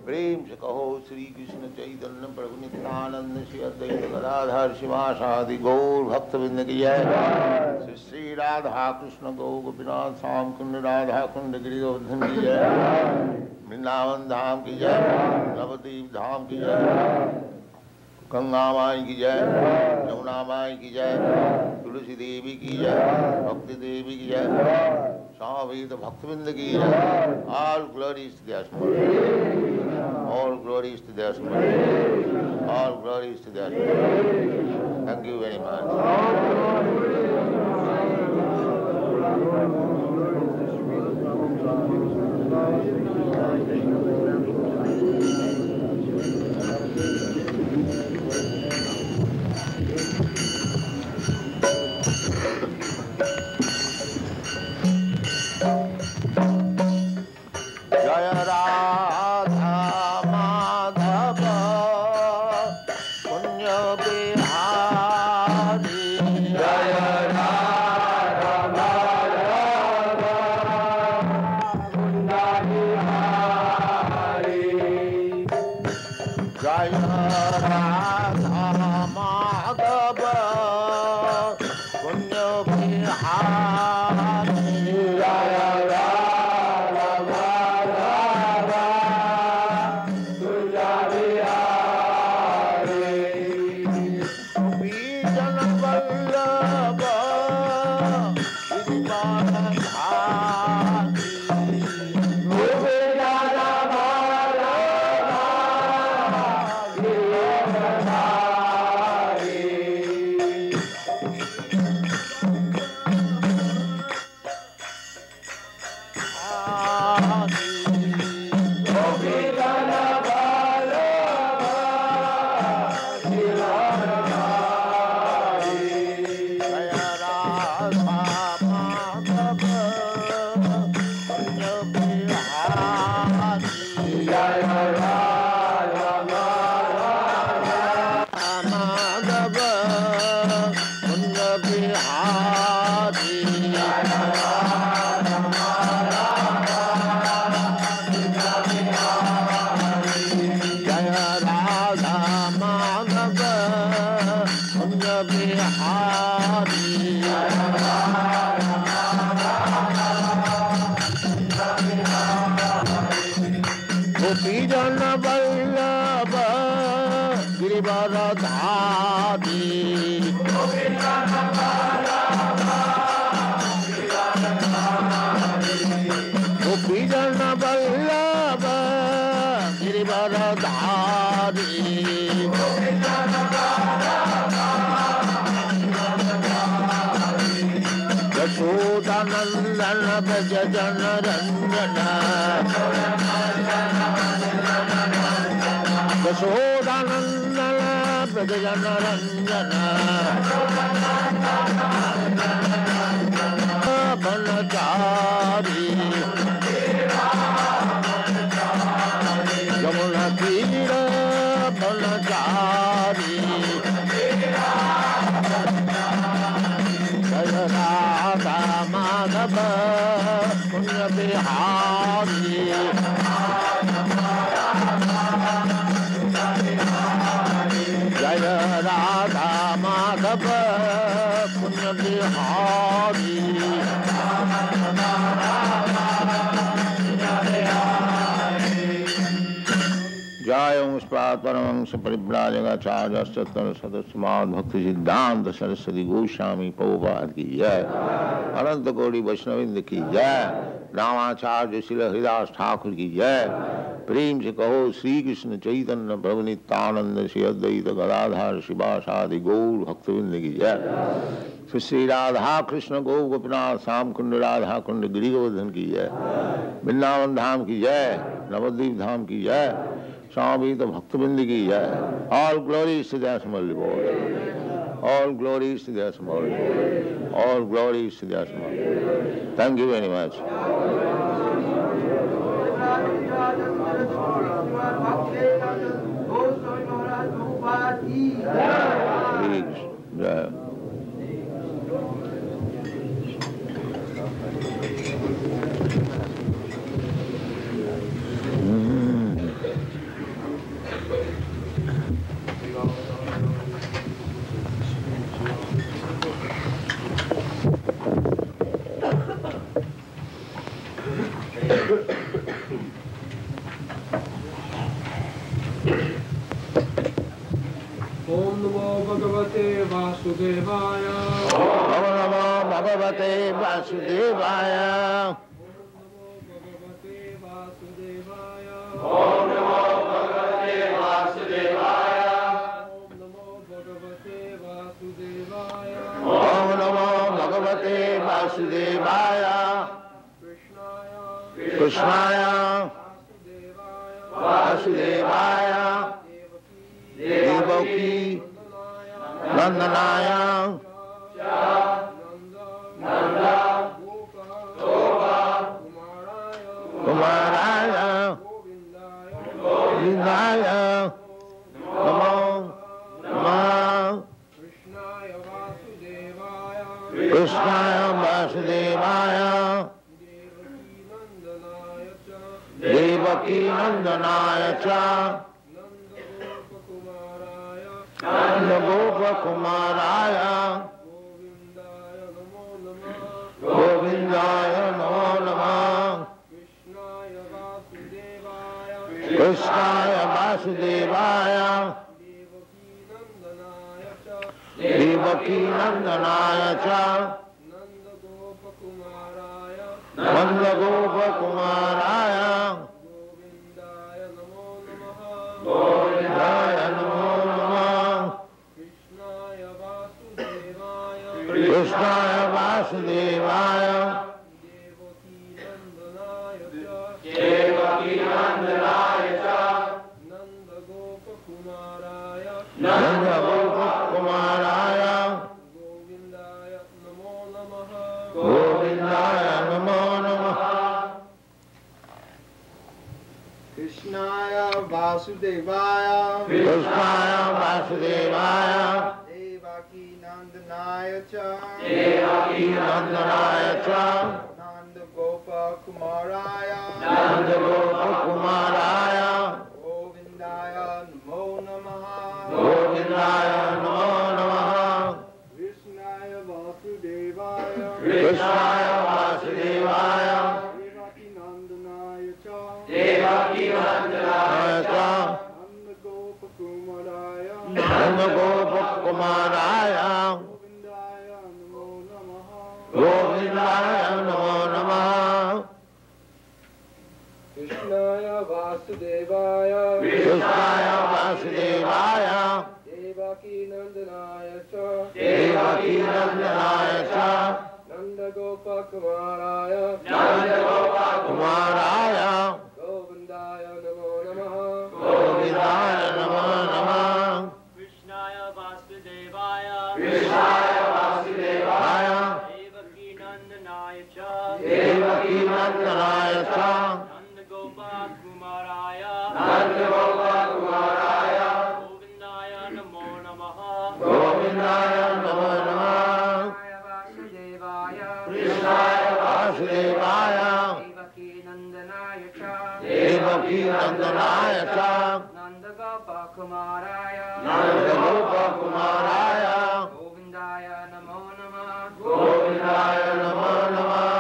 प्रेम से कहो श्री कृष्ण चैतन्य प्रभु नित्यानंद श्री अद्वैत गदाधर शिवासादि गौर भक्तवृंद की जय। श्री श्री राधा कृष्ण गौ गोपीनाथ श्याम कुंड राधा कुंड गिरिवर्धन की जय। वृंदावन धाम की जय। नवद्वीप धाम की जय। गंगा माई की जय। यमुना माई की जय। तुलसी देवी की जय। भक्ति देवी की जय। सावेद भक्तविंद की जय। All glories to their Smart. All glories to their Smart. All glories to their Smart. Thank you very much. गोपी जन वल्लभ गिरिवरधारी गोपी जन वल्लभ गिरिवरधारी यशोदानंदन ब्रज जन रंजन यशोदानंदन ब्रज जन रंजन बनचारी यमुना तीर बनचारी जय राधा माधव पुण्य बिहारी जय राधा माधव पुण्य बिहारी जय परमहंस परिव्राजकाचार्य सदस्यमाद भक्ति सिद्धांत सरस्वती गोस्वामी प्रभुपाद की जय। अनंत कोटि वैष्णविंद की जय। रामाचार्य श्री हरिदास ठाकुर की जय। प्रेम से कहो श्री कृष्ण चैतन्य प्रभु नित्यानंद श्री अद्वैत गदाधर शिवासादि गौर भक्तविंद की जय। श्री राधा कृष्ण गौ गोपीनाथ श्याम कुंड राधा कुंड गिरि गोवर्धन की जय। वृंदावन धाम की जय। नवद्वीप धाम की जय। स्वामी तो भक्तबिंद की जय। All glories to the Assembled Lord. All glories to the Assembled Lord. All glories to the Assembled Lord. Thank you very much. Please, jai. ओम नमो भगवते वासुदेवाय। ओम नमो भगवते वासुदेवाय। ओम नमो भगवते वासुदेवाय। ओम नमो भगवते वासुदेवाय। कृष्णाय वासुदेवाय देवकी नंदनाय कुमाराय गोविंदाय नमो नमः। कृष्णाय वासुदेवाय देवकी नंदनाय च नंद गोप कुमाराय गोविंदाय नमो नमः। कृष्णाय वासुदेवाय देवकी नंदनाय च नंद गोप कुमाराय गोविंदाय नमो नमः। कृष्णाय वासुदेवाय देवकी नंदनाय च नंद गोप कुमाराय गोविंदाय नमो नमः। कृष्णाय वासुदेवाय कृष्णाय वासुदेवाय देवकी नंदनाय च देवकी नंदनाय च नंद गोप कुमाराय नंद गोप कुमाराय गोविंदाय नमो नमः। गोविंदाय नमो नमः। कृष्णाय वासुदेवाय कृष्णाय वासुदेवाय देवकी नंदनाय च Devaki नंदनाय Nandagopakkumaraya Govindaya namo namaha. Govindaya namo namaha. Krishnaya Vasudevaya Krishnaya Vasudevaya Devaki Nandanaya cha Devaki Nandanaya cha Nandagopakkumaraya Nandagopakkumaraya Govindaya namo namaha. Govindaya namo namaha. Krishnaya Vasudevaya Krishnaya Vasudevaya Devaki Nandanaya cha Devaki Nandanaya cha Nandagopakkumaraya Nandagopakkumaraya Govindaya namo namaha. Govindaya namo namaha. Krishnaya Vasudevaya Devaki Nandanaya cha Devaki Nandanaya cha Nandagopakkumaraya Nandagopakkumaraya Govindaya namo namaha. Govindaya namo namaha.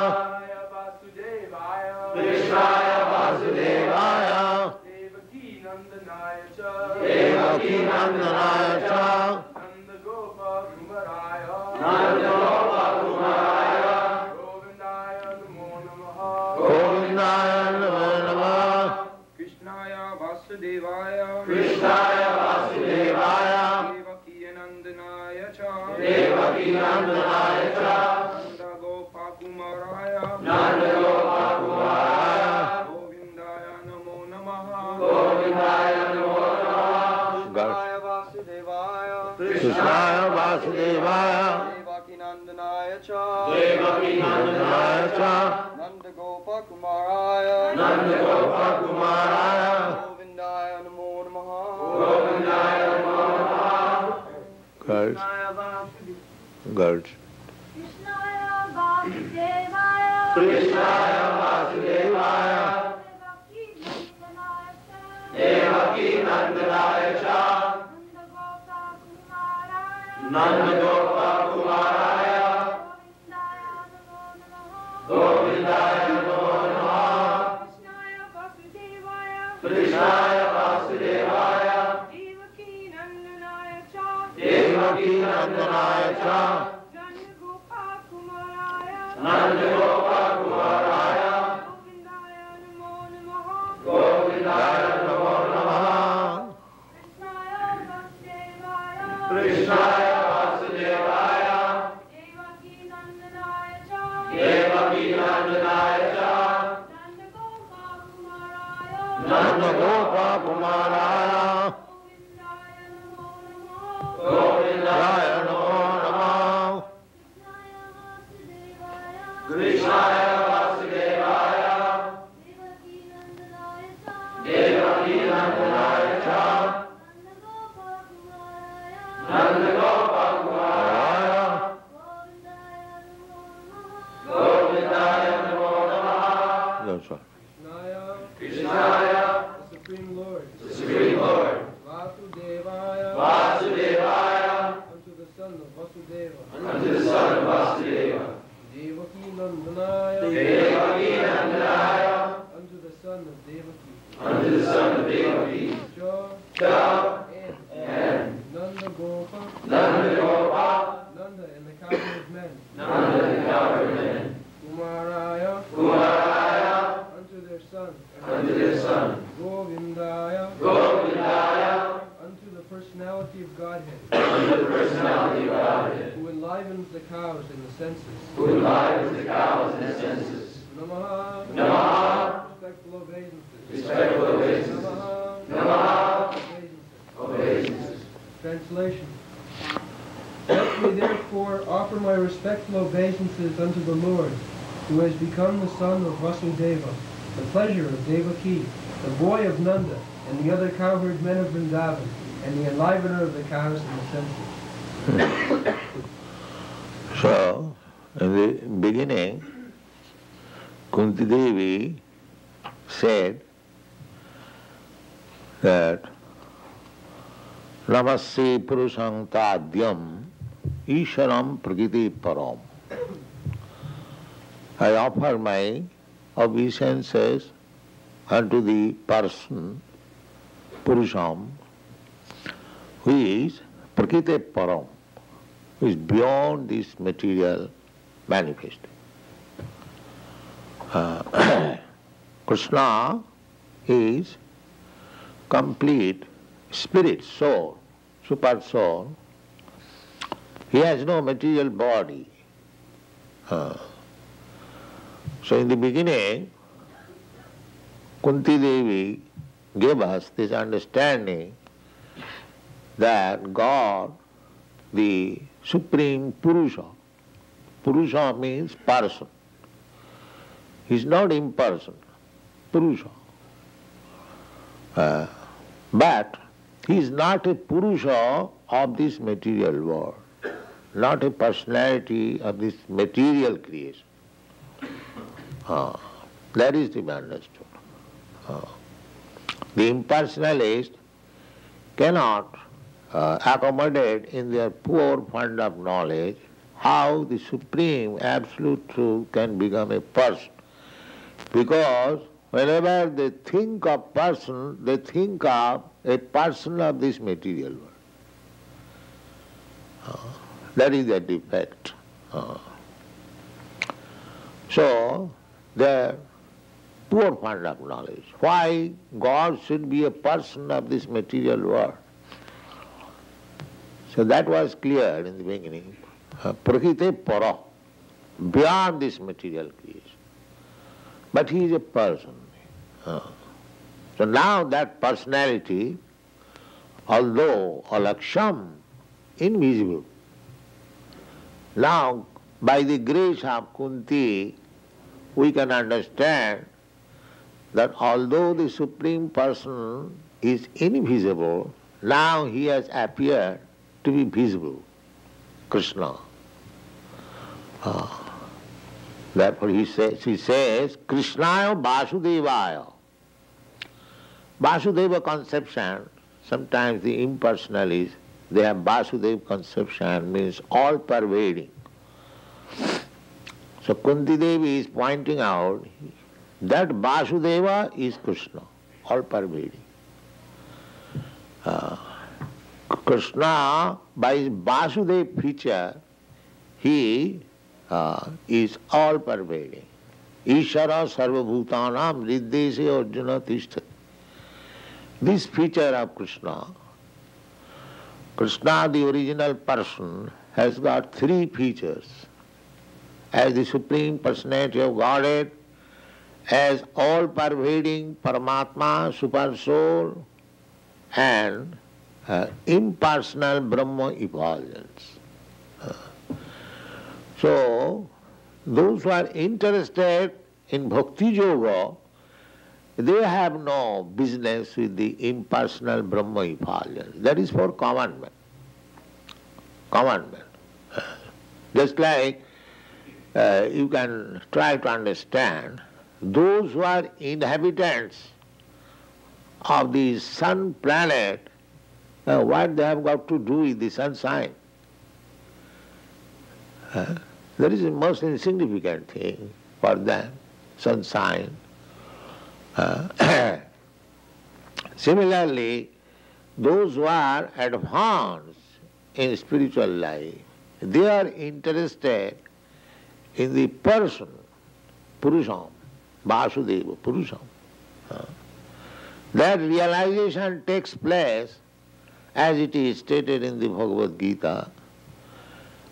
Krishnaya Vasudevaya Devaki Nandanaya cha Devaki Nandanaya cha Nandagopakkumaraya Nandagopakkumaraya Govindaya namo namaha. Govindaya namo namaha. Krishnaya Vasudevaya Krishnaya Vasudevaya Devaki Nandanaya cha Devaki Nandanaya cha Nandagopakkumaraya Nandagopakkumaraya Govindaya namo namaha. Govindaya namo namaha. Krishnaya Vasudevaya Krishnaya Vasudevaya Devaki Nandanaya cha Devaki Nandanaya cha Nandagopakkumaraya Nandagopakkumaraya Govindaya namo namaha. Govindaya namo namaha. Girls, Krishnaya Vasudevaya girls. Krishnaya Vasudevaya Krishnaya Vasudevaya Devaki Nandanaya Devaki Nandanaya cha cha Nandagopakkumaraya Nandagopakkumaraya Govindaya namo namaha. Govindaya namo namaha. Krishnaya Vasudevaya Krishnaya Vasudevaya Devaki Nandanaya cha Devaki Nandanaya cha Nandagopakkumaraya Nandagopakkumaraya Govindaya namo namaha. Govindaya namo namaha. Krishnaya Vasudevaya Krishnaya Vasudevaya Devaki Nandanaya cha Devaki Nandanaya cha Nandagopakkumaraya Nandagopakkumaraya Govindaya namo namaha. Govindaya namo namaha. Krishnaya Vasudevaya Devaki Nandanaya cha Nandagopakkumaraya Govindaya namo namaha. That's all. Krishnaya, The Supreme Lord, the Supreme Lord, Vasudevaya, Vasudevaya, unto the son of Vasudeva, unto the son of Vasudeva, Devaki Nandanaya, Devaki Nandanaya, unto the son of Devaki, unto the son of Devaki, Cha, Cha, and Nandagopa, Nandagopa, Nanda and the cowherd men, Nanda the cowherd men, Kumaraya, Kumaraya, unto their son, unto their son, Govindaya, Govindaya, unto the personality of Godhead, unto the personality of Godhead, who enlivens the cows and the senses. who enlivens the cows and the senses. Namaha, Namaha, respectful obeisances. respectful obeisances. Namaha, Namaha, obeisances. obeisances. Translation. Let me therefore offer my respectful obeisances unto the Lord, who has become the son of Vasudeva, the pleasure of Devaki, the boy of Nanda, and the other cowherd men of Vrindavan, and the enlivener of the cows and the senses. So, in the beginning, Kunti Devi said that Namasya Purusham Tadyam Isharam Prakriti Param. I offer my obeisances unto the person, Purusham, who is Prakriti Param, is beyond this material manifestation. Krishna is complete spirit, soul, super soul. He has no material body. So in the beginning, Kunti Devi gave us this understanding that God, the Supreme Purusha, Purusha means person. He is not impersonal, Purusha. But he is not a Purusha of this material world, not a personality of this material creation. That is to be understood. The impersonalist cannot accommodate in their poor fund of knowledge how the supreme absolute truth can become a person. Because whenever they think of person, they think of a person of this material world. That is the defect. So, the poor fund of knowledge. Why God should be a person of this material world? So that was clear in the beginning. Prakriti Para, beyond this material creation. But he is a person. So now that personality, although alaksham, invisible, now by the grace of Kunti, we can understand that although the Supreme Person is invisible, now he has appeared to be visible, Krishna. Therefore he says, Krishnaya Vasudevaya. Vasudeva conception, sometimes the impersonalists, they have Vasudeva conception, means all pervading. So Kunti Devi is pointing out that Vasudeva is Krishna, all pervading. Krishna, by his Vasudeva feature, he is all pervading. Ishara sarvabhutanam riddhese arjuna tishtati. This feature of Krishna, Krishna, the original person, has got three features. As the Supreme Personality of Godhead, as all-pervading Paramatma, Super Soul, and impersonal Brahma effulgence. So, those who are interested in Bhakti Yoga, they have no business with the impersonal Brahma effulgence. That is for commandment. Commandment. Just like you can try to understand those who are inhabitants of the sun planet, what they have got to do with the sunshine. That is the most insignificant thing for them, sunshine. Similarly, those who are advanced in spiritual life, they are interested in the person, Purusham, Vasudeva, Purusham. That realization takes place, as it is stated in the Bhagavad Gita,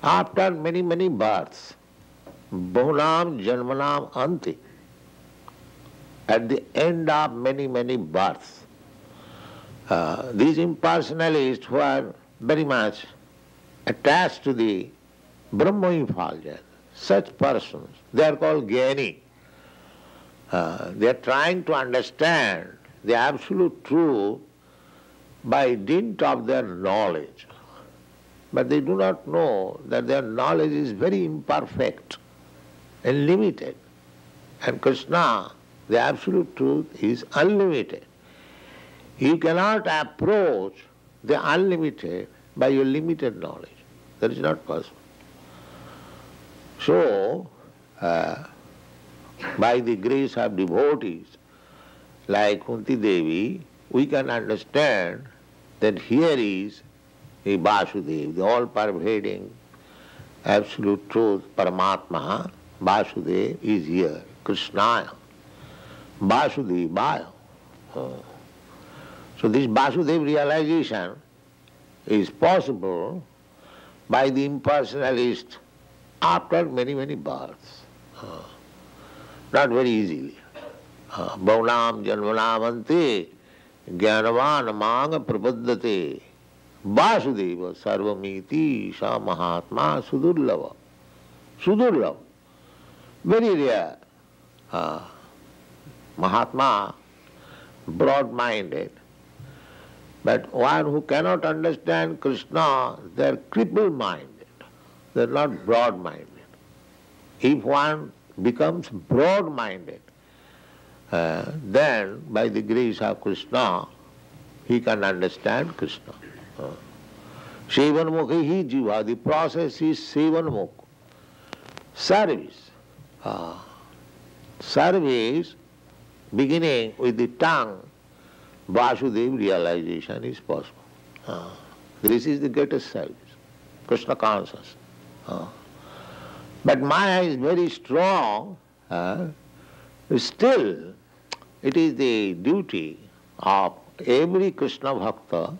after many, many births. Bahunam janmanam anti. At the end of many, many births. These impersonalists who are very much attached to the Brahma effulgence, such persons, they are called Gyani. They are trying to understand the absolute truth by dint of their knowledge. But they do not know that their knowledge is very imperfect and limited. And Krishna, the absolute truth, is unlimited. You cannot approach the unlimited by your limited knowledge. That is not possible. So, by the grace of devotees like Kunti Devi, we can understand that here is the Vasudev, the all-pervading absolute truth, Paramatma, Vasudev is here, Krishnaya, Vasudevaya. So this Vasudev realization is possible by the impersonalist after many, many births. Not very easily. Bhaunam janmanamante jnanavan manga prapaddate Vasudeva sarvamiti sa mahatma sudurlava. Sudurlava. Very rare. Mahatma, broad-minded. But one who cannot understand Krishna, they are cripple-minded. They are not broad-minded. If one becomes broad-minded, then by the grace of Krishna, he can understand Krishna. Sevanmukhi hi jiva, the process is sevanmukh. Service. Service beginning with the tongue, Vasudev realization is possible. This is the greatest service, Krishna consciousness. But Maya is very strong. Still, it is the duty of every Krishna Bhakta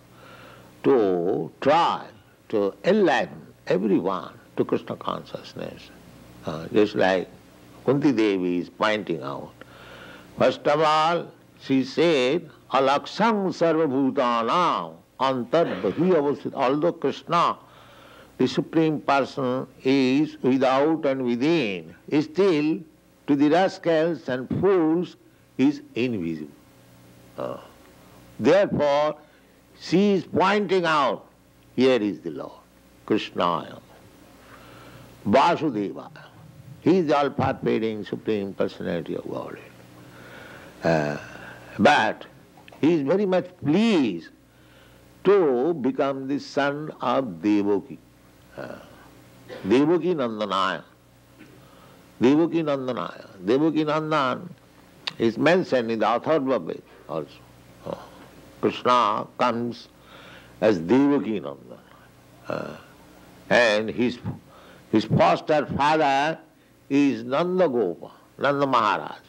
to try to enlighten everyone to Krishna consciousness. Just like Kunti Devi is pointing out. First of all, she said, Alaksam sarvabhutanam antarbhahi avasthita. Although Krishna, the Supreme Person, is without and within, still to the rascals and fools is invisible. Therefore, she is pointing out, here is the Lord, Krishna, Vasudeva. He is the all-pervading Supreme Personality of Godhead. But he is very much pleased to become the son of Devaki. Devaki Nandanaya. Devaki Nandanaya. Devaki Nandan is mentioned in the Atharva Veda also. Krishna comes as Devaki Nandan. And his foster father is Nanda Gopa, Nanda Maharaj.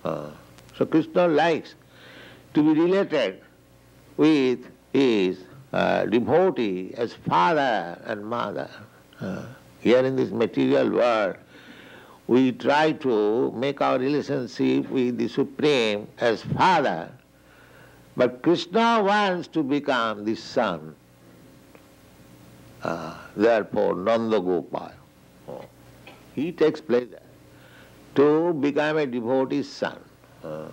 So Krishna likes to be related with his devotee as father and mother. Here in this material world, we try to make our relationship with the Supreme as father, but Krishna wants to become the son. Therefore, Nanda Gopal. He takes pleasure to become a devotee's son. The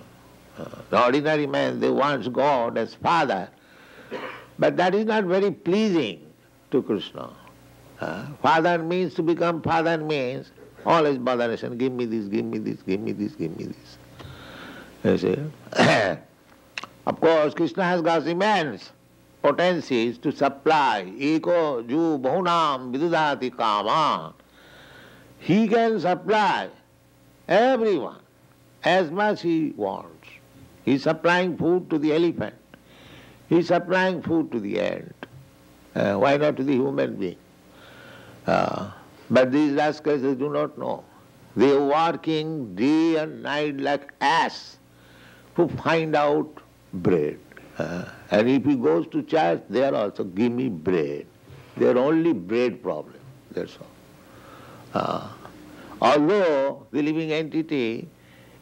ordinary man, they want God as father, but that is not very pleasing to Krishna. Father means to become father means always botheration, give me this, give me this, give me this, give me this. You see? Of course, Krishna has got immense potencies to supply. Eko ju bahunam vidudati kama. He can supply everyone as much he wants. He is supplying food to the elephant. He is supplying food to the ant. Why not to the human being? But these rascals, they do not know. They are working day and night like ass to find out bread. And if he goes to church, there also, give me bread. They are only bread problem, that's all. Although the living entity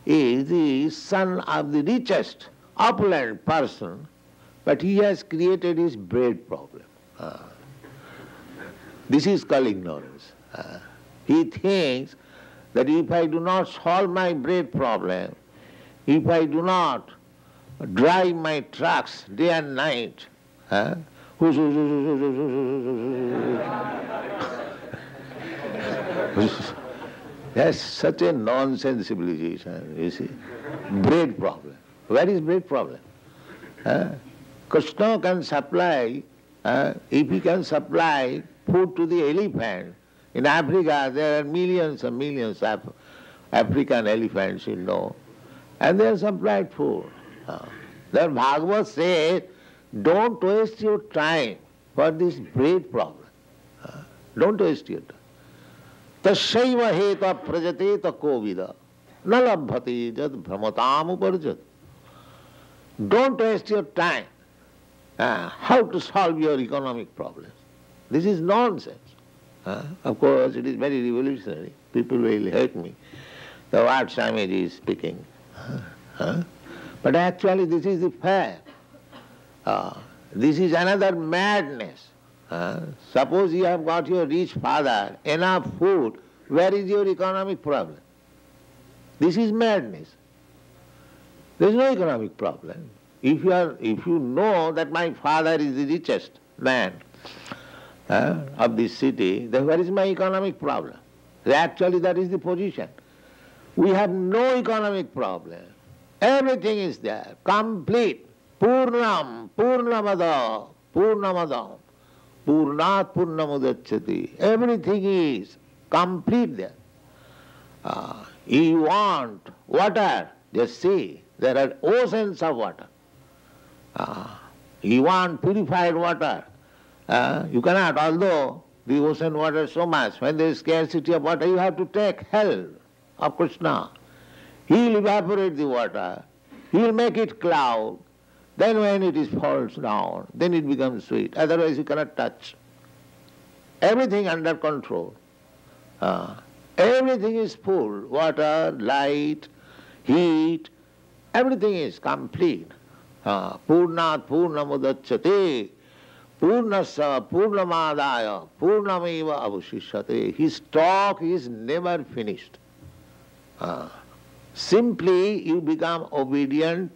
is the son of the richest, opulent person, but he has created his bread problem. This is called ignorance. He thinks that if I do not solve my bread problem, if I do not drive my trucks day and night, that's such a nonsense civilization, you see. Bread problem. Where is bread problem? Krishna can supply, if he can supply food to the elephant. In Africa, there are millions and millions of African elephants, you know, and they are supplied food. Then Bhagavad says, don't waste your time for this bread problem. Don't waste your time. Tasyaiva heta prajateta kovida nalabhati jad brahmatam uparjat. Don't waste your time how to solve your economic problems. This is nonsense. Of course, it is very revolutionary. People will hate me. The word Swamiji is speaking. But actually this is the fact. This is another madness. Suppose you have got your rich father, enough food, where is your economic problem? This is madness. There is no economic problem. If you know that my father is the richest man of this city, then where is my economic problem? Actually that is the position. We have no economic problem. Everything is there, complete. Purnam, Purnamada, Purnamadam, Purnat Purnamudachyati. Everything is complete there. You want water, just see, there are oceans of water. You want purified water, you cannot, although the ocean water is so much, when there is scarcity of water, you have to take help of Krishna. He will evaporate the water, he will make it cloud, then when it falls down, then it becomes sweet, otherwise you cannot touch. Everything under control. Everything is full, water, light, heat, everything is complete. Purnat Purnamudachyate, Purnasa Purnamadaya, Purnameva avashishyate. His talk is never finished. Simply you become obedient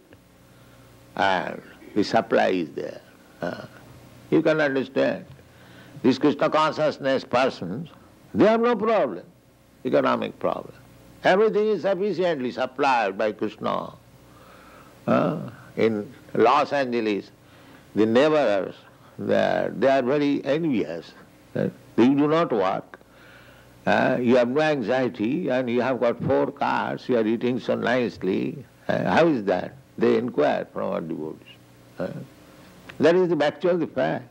and the supply is there. You can understand. These Krishna consciousness persons, they have no problem, economic problem. Everything is sufficiently supplied by Krishna. In Los Angeles, the neighbors, they are very envious. You do not work, you have no anxiety, and you have got 4 cars, you are eating so nicely. How is that? They inquire from our devotees. That is the actual fact.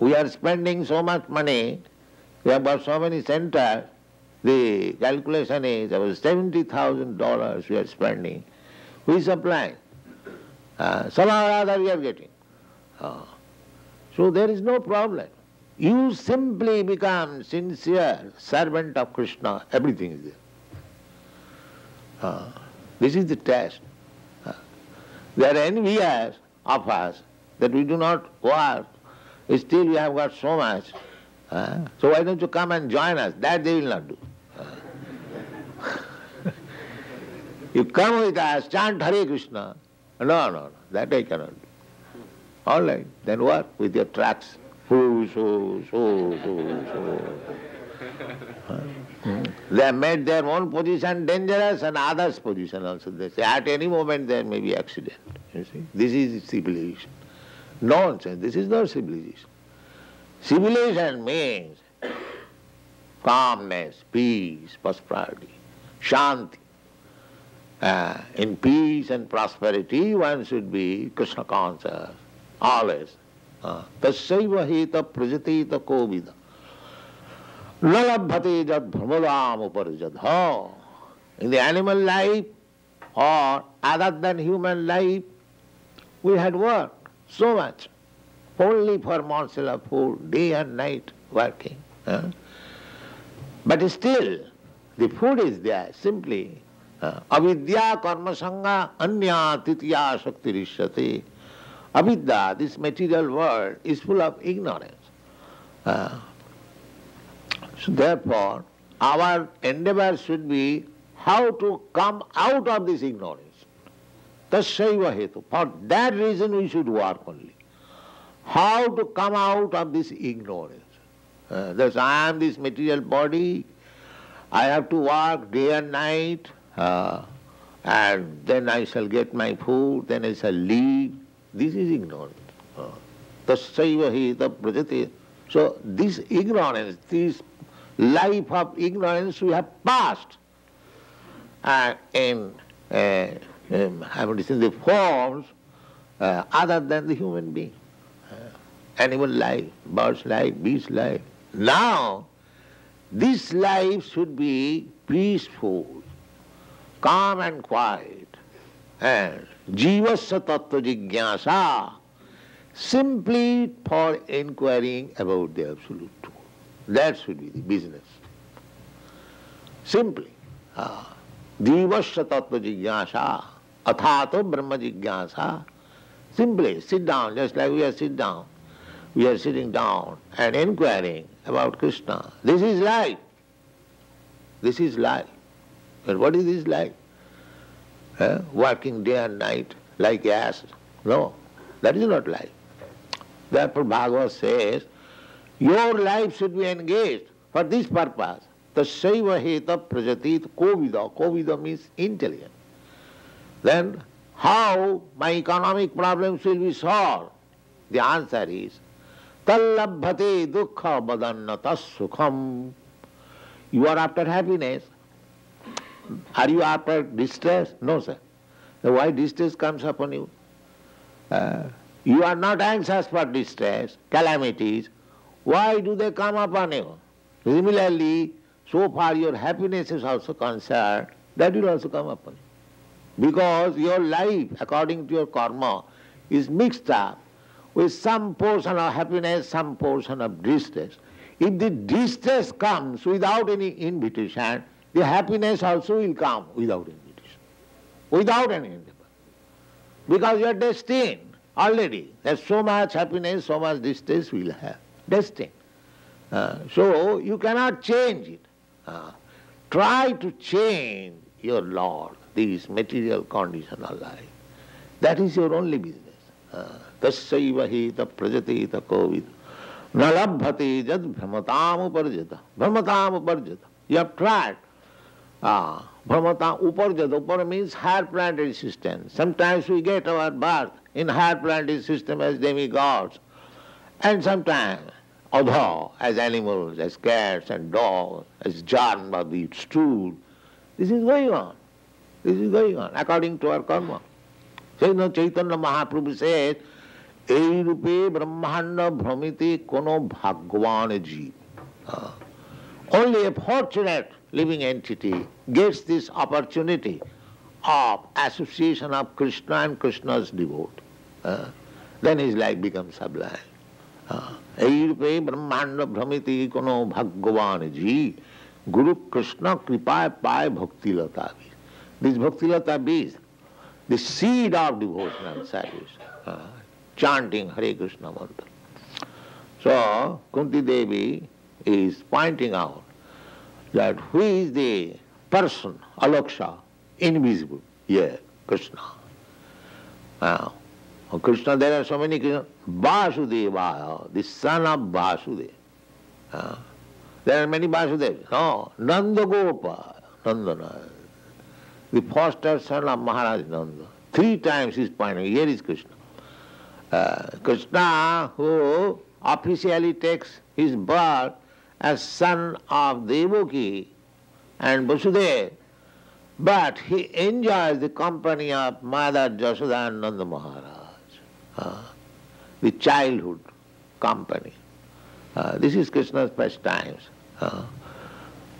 We are spending so much money, we have got so many centers, the calculation is about $70,000 we are spending. We supply. Somehow or other we are getting. So there is no problem. You simply become sincere servant of Krishna, everything is there. This is the test. They are envious of us that we do not work, still we have got so much. So why don't you come and join us? That they will not do. You come with us, chant Hare Krishna. No, that I cannot do. All right, then work with your tracks. They have made their own position dangerous and others' position also. They say at any moment there may be accident. You see, this is civilization. Nonsense, this is not civilization. Civilization means calmness, peace, prosperity, shanti. In peace and prosperity one should be Krishna conscious, always. Tasyaiva heta prajateta kovida nalabhate jad brahmadam uparjad. In the animal life or other than human life, we had worked so much, only for morsel of food, day and night working. But still, the food is there, simply. Avidya karma sangha anya titya shaktirishyate. Avidya, this material world, is full of ignorance. So therefore, our endeavor should be how to come out of this ignorance. Tasyaiva hetu. For that reason we should work only. How to come out of this ignorance. Thus I am this material body, I have to work day and night, and then I shall get my food, then I shall leave. This is ignorance. Tasyaiva heta prajate. So this ignorance, this life of ignorance we have passed in the forms other than the human being. animal life, bird's life, beast life. Now, this life should be peaceful, calm and quiet, and jivasya tattva jigyasa, simply for inquiring about the Absolute Truth. That should be the business. Simply. Jivasya tattva jigyasa, athato brahma jigyasa. Simply sit down, just like we are sit down. We are sitting down and inquiring about Krishna. This is life. This is life. And what is this life? Working day and night like ass? No, that is not life. Therefore Bhagavad says, your life should be engaged for this purpose. Tasyaiva heta prajatit kovida. Kovida means intelligent. Then how my economic problems will be solved? The answer is, tallabhate dukkha badannatas sukham. You are after happiness. Are you after distress? No, sir. Then why distress comes upon you? You are not anxious for distress, calamities. Why do they come upon you? Similarly, so far your happiness is also concerned, that will also come upon you. Because your life, according to your karma, is mixed up with some portion of happiness, some portion of distress. If the distress comes without any invitation, the happiness also will come without invitation, without any endeavor. Because you are destined already that so much happiness, so much distress will have. Destined. So you cannot change it. Try to change your Lord, this material conditional life. That is your only business. Tasyaiva heta prajateta kovid nalabhate jad brahmatam uparjata. Brahmatam uparjata. You have tried. Brahmatam uparjata. Upar means higher planetary system. Sometimes we get our birth in higher planetary system as demigods, and sometimes adha as animals, as cats and dogs, as janma, the stool. This is going on. This is going on according to our karma. Chaitanya Mahaprabhu says, Ei rupe brahmanda bhramiti kono bhagwan jeev. Only a fortunate living entity gets this opportunity of association of Krishna and Krishna's devotee. Then his life becomes sublime. Ei rupe brahmanda bhramiti kono bhagwan jeev. Guru Krishna kripa pai bhakti lata bis. This bhakti lata bis, the seed of devotional service, chanting Hare Krishna mantra. So Kunti Devi is pointing out that who is the person, Alaksha, invisible? Yeah, Krishna. Krishna, there are so many Krishna. Vasudevaya, the son of Vasudeva. There are many Vasudevas. No, Nanda Gopa, Nandana, the foster son of Maharaj Nanda. 3 times he is pointing, here is Krishna. Krishna, who officially takes his birth as son of Devaki and Vasudeva, but he enjoys the company of Mother Jasoda and Nanda Maharaj, the childhood company. This is Krishna's pastimes.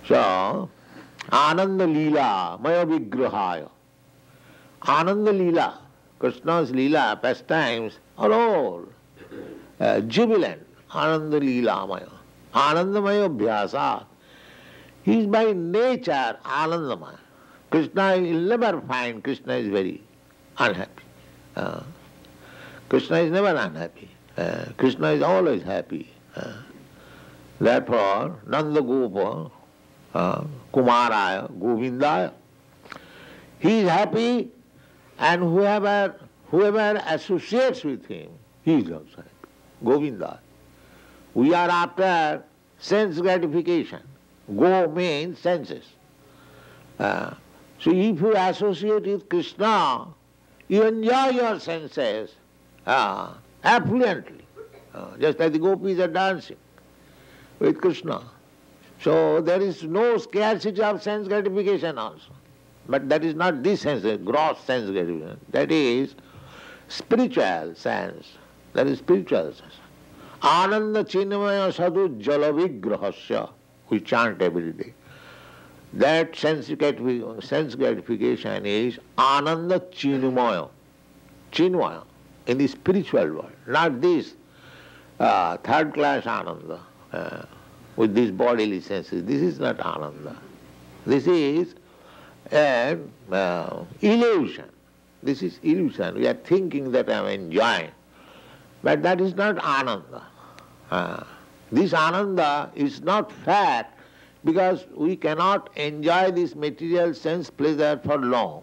So, Ananda Leela, Maya Vigrahaya. Ananda Leela, Krishna's Leela, pastimes are all jubilant. Ananda Leela Maya. Anandamaya Bhyasa. He is by nature Anandamaya. Krishna, you will never find Krishna is very unhappy. Krishna is never unhappy. Krishna is always happy. Therefore, Nanda Gopa, Kumaraya, Govindaya, he is happy, and whoever associates with him, he is also happy. Govinda. We are after sense gratification. Go means senses. So if you associate with Krishna, you enjoy your senses affluently, just like the gopis are dancing with Krishna. So there is no scarcity of sense gratification also. But that is not this sense, gross sense gratification. That is spiritual sense. That is spiritual sense. Ananda Chinmaya Sadhu Jala Vigrahasya, we chant every day. That sense gratification is Ananda Chinmaya. Chinmaya, in the spiritual world, not this third class Ananda with these bodily senses. This is not Ananda. This is an illusion. This is illusion. We are thinking that I am enjoying. But that is not Ananda. This Ananda is not fact because we cannot enjoy this material sense pleasure for long.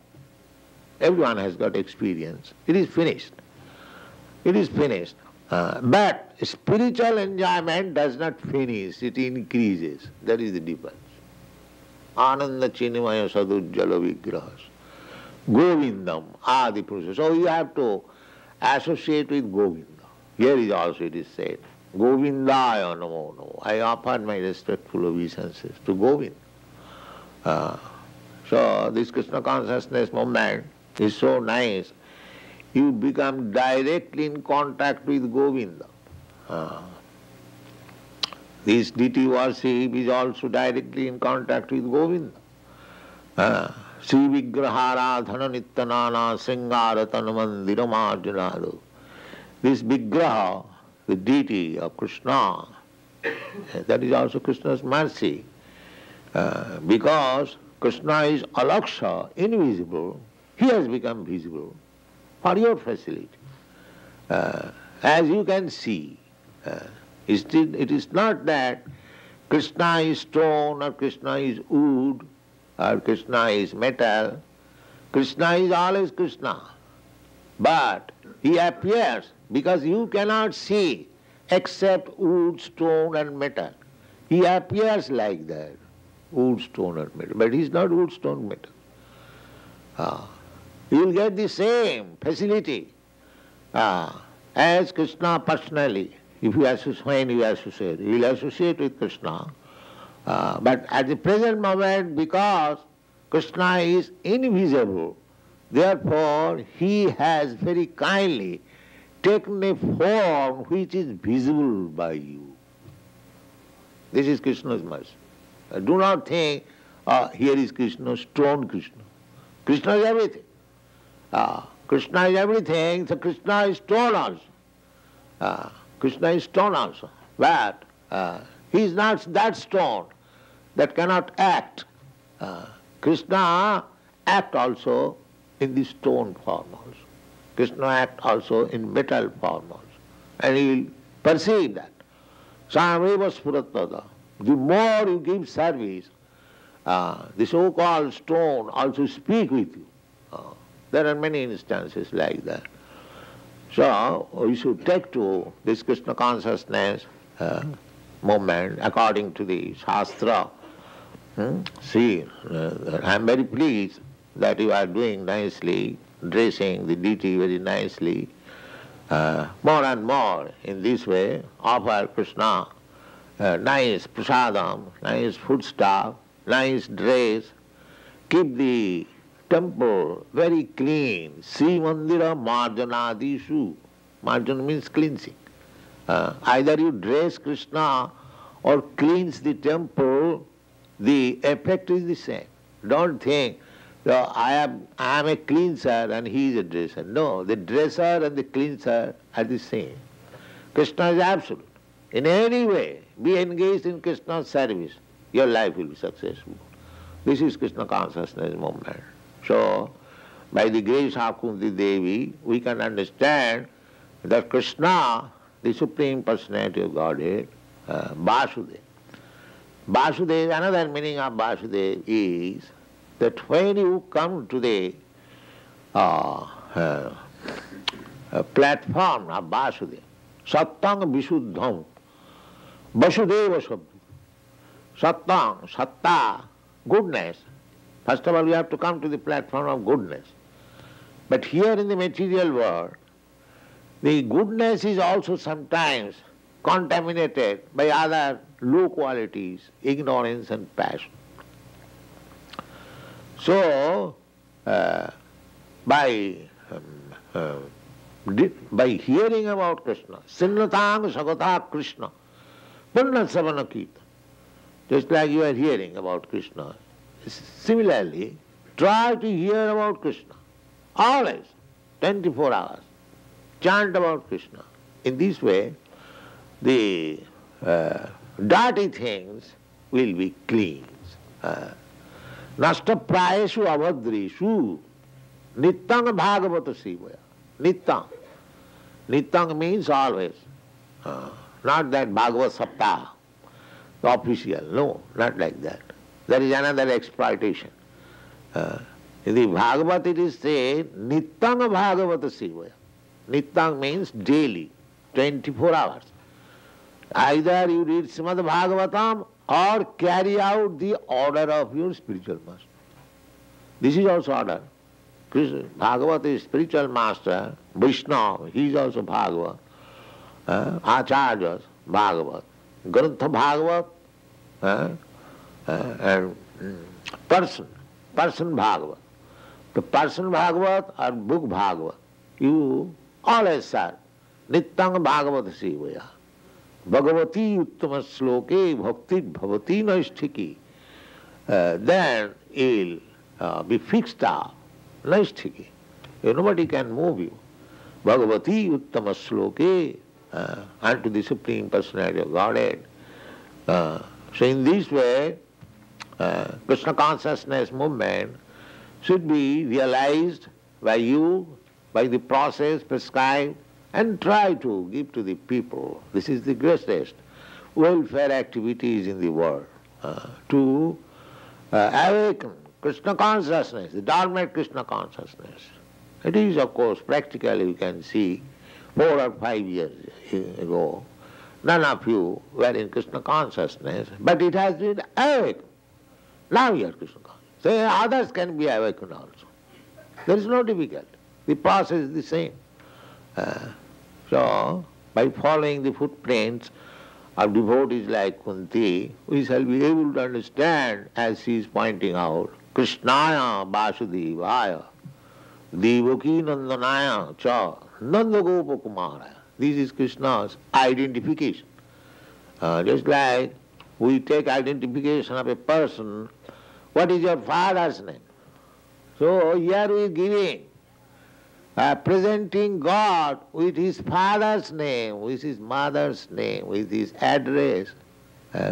Everyone has got experience. It is finished. It is finished. But spiritual enjoyment does not finish, it increases. That is the difference. Ananda Chinmaya Sadhujjala Vigrahas. Govindam, Adi Purusha. So you have to associate with Govinda. Here is also it is said, Govindaya Namo Namo. I offer my respectful obeisances to Govinda. So this Krishna consciousness movement is so nice. You become directly in contact with Govinda. This deity worship is also directly in contact with Govinda. Sri Vigraharadhana Nityanana Sringaratana Mandiramarjanadu. This Vigraha, the deity of Krishna, that is also Krishna's mercy. Because Krishna is alaksha, invisible, he has become visible for your facility. As you can see, it is not that Krishna is stone or Krishna is wood or Krishna is metal. Krishna is always Krishna. But he appears because you cannot see except wood, stone and metal. He appears like that, wood, stone and metal. But he is not wood, stone, metal. You will get the same facility as Krishna personally. If you associate, when you associate, you will associate with Krishna. But at the present moment, because Krishna is invisible, therefore he has very kindly taken a form which is visible by you. This is Krishna's mercy. Do not think, here is Krishna, stone Krishna. Krishna is everything. Krishna is everything, so Krishna is stone also. Krishna is stone also. But he is not that stone that cannot act. Krishna act also in the stone form also. Krishna act also in metal form also. And he will perceive that. Sameva Spuratpada. The more you give service, the so-called stone also speak with you. There are many instances like that. So we should take to this Krishna consciousness movement according to the Shastra. See, I am very pleased that you are doing nicely, dressing the deity very nicely. More and more in this way, offer Krishna nice prasadam, nice foodstuff, nice dress. Keep the temple very clean. Sri Mandira Marjanadishu. Marjana means cleansing. Either you dress Krishna or cleanse the temple, the effect is the same. Don't think, I am a cleanser and he is a dresser. No, the dresser and the cleanser are the same. Krishna is absolute. In any way, be engaged in Krishna's service, your life will be successful. This is Krishna consciousness movement. So, by the grace of Kunti Devi, we can understand that Krishna, the Supreme Personality of Godhead, Vasudeva. Vasudeva, another meaning of Vasudeva is that when you come to the platform of Vasudeva, Sattang Visuddham, Vasudeva Sabda. Sattang, Satta, goodness. First of all, you have to come to the platform of goodness. But here in the material world, the goodness is also sometimes contaminated by other low qualities, ignorance and passion. So, by by hearing about Krishna. Sinnatang Sagata Krishna. Punna Savana Kirtan. Just like you are hearing about Krishna. Similarly, try to hear about Krishna. Always, 24 hours. Chant about Krishna. In this way, the dirty things will be cleansed. Nasta prayeshu avadrishu nittang bhagavata sivaya. Nittang. Nittang means always. Not that Bhagavad Saptaha, the official. No, not like that. There is another exploitation. In the Bhagavad it is said, Nittang Bhagavata Sivaya. Nittang means daily, 24 hours. Either you read Srimad Bhagavatam or carry out the order of your spiritual master. This is also order. Krishna, Bhagavat is spiritual master, Vishnu, he is also Bhagavat, Acharyas, Bhagavat, Grantha Bhagavat, and person Bhagavat. The person Bhagavat or book Bhagavat, you always say, Nittang Bhagavata Sivaya. Bhagavati Uttama Sloke Bhakti Bhavati Naisthiki. Then you will be fixed up. Naisthiki. Nobody can move you. Bhagavati Uttama Sloke unto the Supreme Personality of Godhead. So in this way, Krishna consciousness movement should be realized by you, by the process prescribed, and try to give to the people. This is the greatest welfare activities in the world, to awaken Krishna consciousness, the dormant Krishna consciousness. It is, of course, practically you can see 4 or 5 years ago, none of you were in Krishna consciousness, but it has been awakened. Now you are Krishna consciousness. So others can be awakened also. There is no difficulty. The process is the same. So, by following the footprints of devotees like Kunti, we shall be able to understand, as she is pointing out, Krishnaya Vasudevaya, Devaki Nandanaya Cha, Nandagopa Kumaraya. This is Krishna's identification. Just like we take identification of a person, what is your father's name? So here we are giving, presenting God with his father's name, with his mother's name, with his address.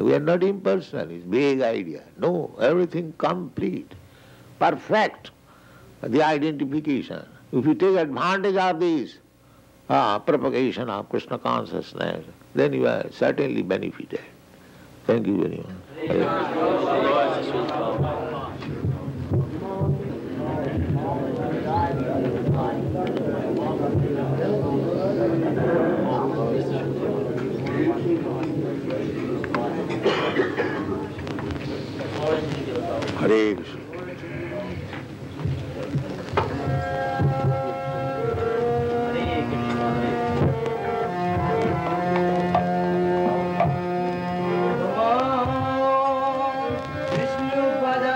We are not impersonal, it's big idea. No, everything complete, perfect, the identification. If you take advantage of this propagation of Krishna consciousness, then you are certainly benefited. Thank you very much. Hare Krishna. Vishnu Pada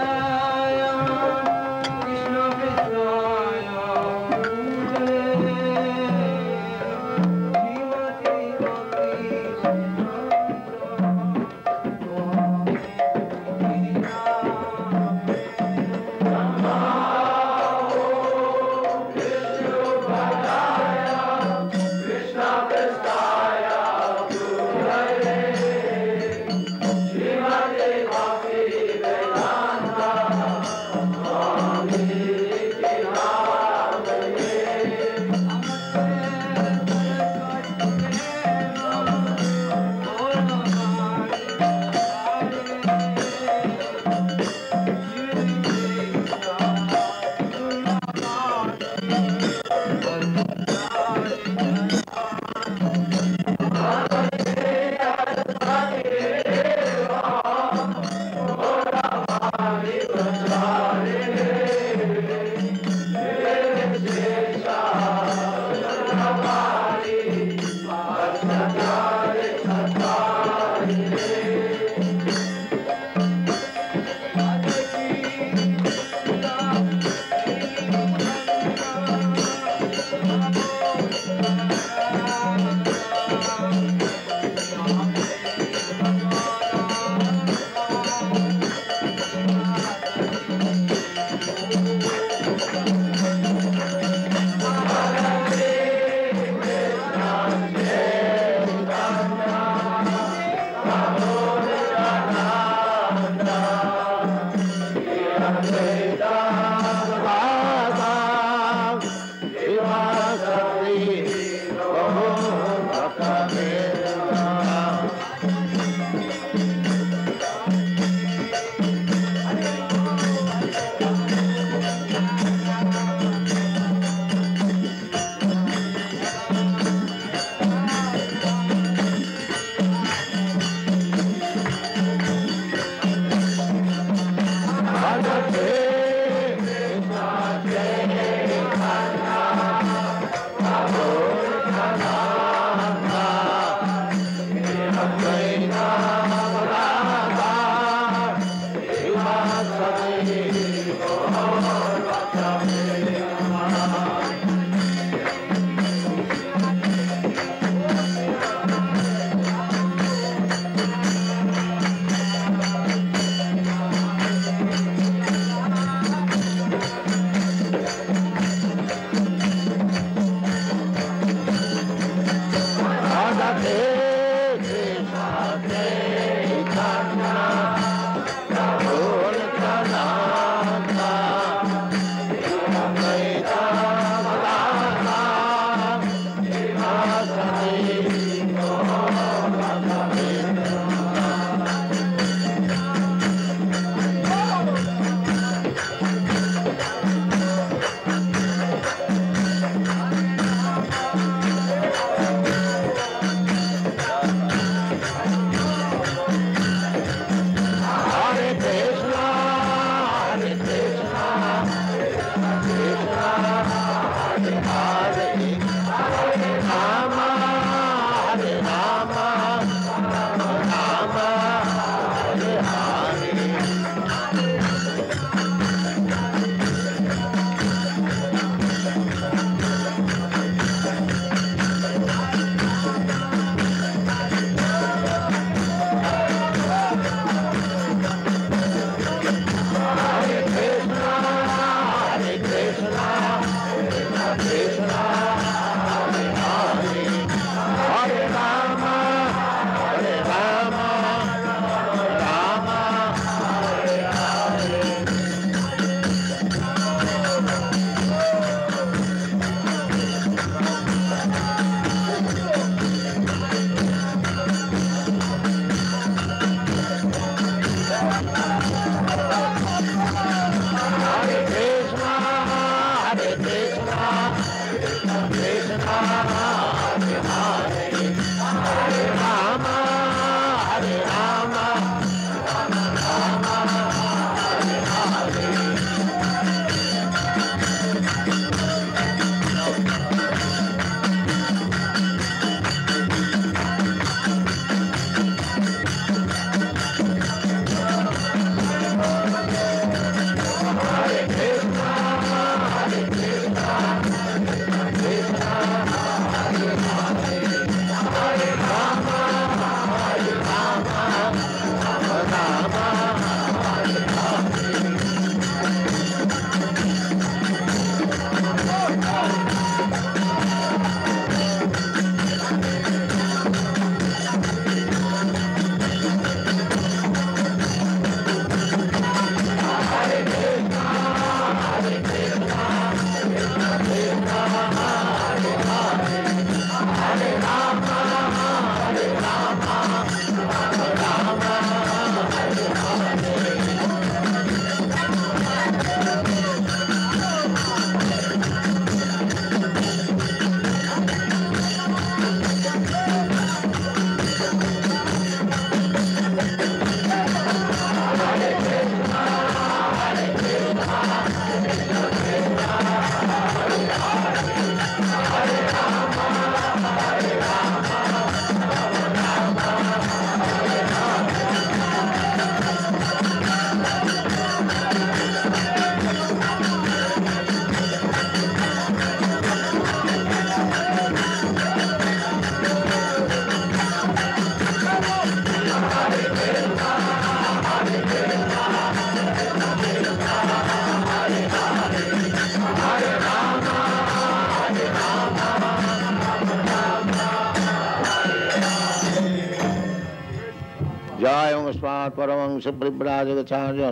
परमंश परिव्राजकाचार्य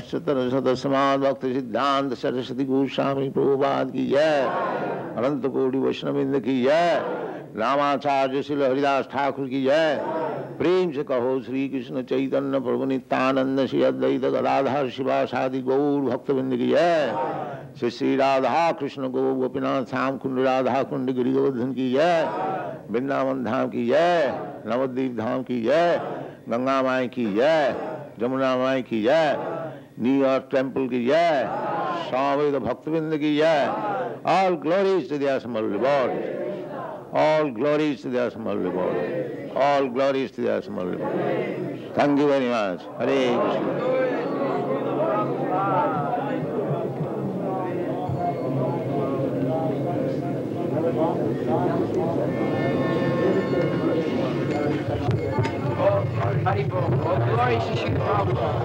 सदस्यमाद भक्त सिद्धांत सरस्वती गोस्वामी प्रभुपाद की जय, अनंत कोटि वैष्णविंद की जय, रामाचार्य श्री हरिदास ठाकुर की जय। प्रेम से कहो श्री कृष्ण चैतन्य प्रभु नित्यानंद श्री अद्वैत गदाधर शिवासादि गौर भक्तविंद की जय। श्री श्री राधा कृष्ण गो गोपीनाथ श्याम कुंड राधा कुंड गिरि गोवर्धन की जय, वृंदावन धाम की जय, नवद्वीप धाम की जय, गंगा माई की जय, जमुना माई की जय, न्यूयॉर्क टेम्पल की जय, स्वामी भक्तविंद की जय। ऑल ग्लोरीज टू द असमल lord, all glories to the Asmal Lord, all glories to the Asmal Lord. Thank you very much. Hare Krishna. Haribol, all glories to Sri Prabhupada.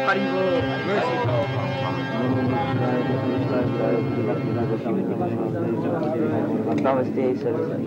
Haribol. Namaste, Saraswati.